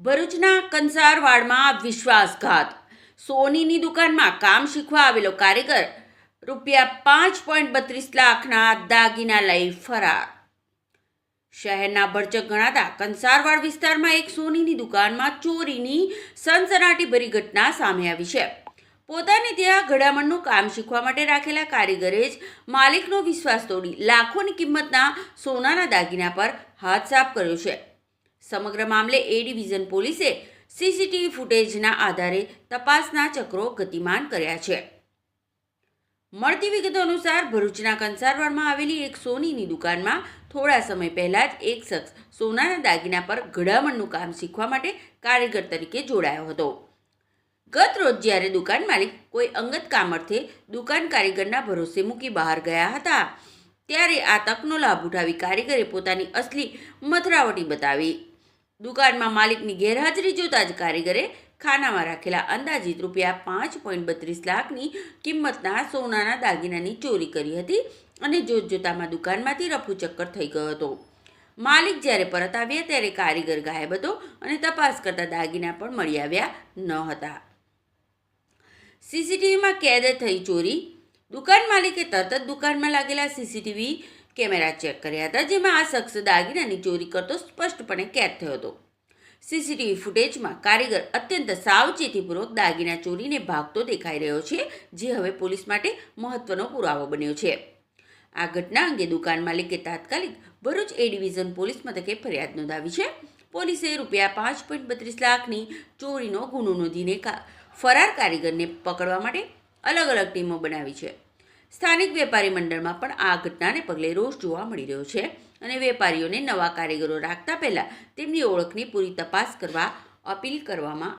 ભરૂચના કંસારવાડમાં વિશ્વાસઘાત. સોનીની દુકાનમાં કામ શીખવા આવેલો કારીગર ₹5.32 લાખના દાગીના લઈ ફરાર. શહેરના ભરચક ગણાતા કંસારવાડ વિસ્તારમાં એક સોનીની દુકાનમાં ચોરીની સનસનાટીભરી ઘટના સામે આવી છે. પોતાને ત્યાં ઘડામણનું કામ શીખવા માટે રાખેલા કારીગરે જ માલિકનો વિશ્વાસ તોડી લાખોની કિંમતના સોનાના દાગીના પર હાથ સાફ કર્યો છે. સમગ્ર મામલે એ ડિવિઝન પોલીસે સીસીટીવી ફૂટેજના આધારે તપાસના ચક્રો ગતિમાન કર્યા છે. મળતી વિગતો અનુસાર ભરૂચના કંસારવાડમાં આવેલી એક સોનીની દુકાનમાં થોડા સમય પહેલા જ એક શખ્સ સોનાના દાગીના પર ઘડામણનું કામ શીખવા માટે કારીગર તરીકે જોડાયો હતો. ગત રોજ જ્યારે દુકાન માલિક કોઈ અંગત કામ અર્થે દુકાન કારીગરના ભરોસે મૂકી બહાર ગયા હતા, ત્યારે આ તકનો લાભ ઉઠાવી કારીગરે પોતાની અસલી મથરાવટી બતાવી. દુકાનમાં માલિકની ગેરહાજરી જોતા જ કારીગરે ખાનામાં રાખેલા અંદાજિત ₹5.32 લાખની કિંમતના સોનાના દાગીનાની ચોરી કરી હતી અને જોતજોતામાં દુકાનમાંથી રફુચક્કર થઈ ગયો હતો. માલિક જ્યારે પરત આવ્યા ત્યારે કારીગર ગાયબ હતો અને તપાસ કરતા દાગીના પણ મળી આવ્યા ન હતા. સીસીટીવીમાં કેદ થઈ ચોરી. દુકાન માલિકે તરત જ દુકાનમાં લાગેલા સીસીટીવી કેમેરા ચેક કર્યા હતા, જેમાં આ શખ્સ દાગીનાની ચોરી કરતો સ્પષ્ટપણે કેદ થયો હતો. સીસીટીવી ફૂટેજમાં કારીગર અત્યંત સાવચેતીપૂર્વક દાગીના ચોરીને ભાગતો દેખાઈ રહ્યો છે, જે હવે પોલીસ માટે મહત્વનો પુરાવો બન્યો છે. આ ઘટના અંગે દુકાન માલિકે તાત્કાલિક ભરૂચ એ ડિવિઝન પોલીસ મથકે ફરિયાદ નોંધાવી છે. પોલીસે ₹5.32 લાખની ચોરીનો ગુનો નોંધીને ફરાર કારીગરને પકડવા માટે અલગ અલગ ટીમો બનાવી છે. સ્થાનિક વેપારી મંડળમાં પણ આ ઘટનાને પગલે રોષ જોવા મળી રહ્યો છે અને વેપારીઓને નવા કારીગરો રાખતા પહેલા તેમની ઓળખની પૂરી તપાસ કરવા અપીલ કરવામાં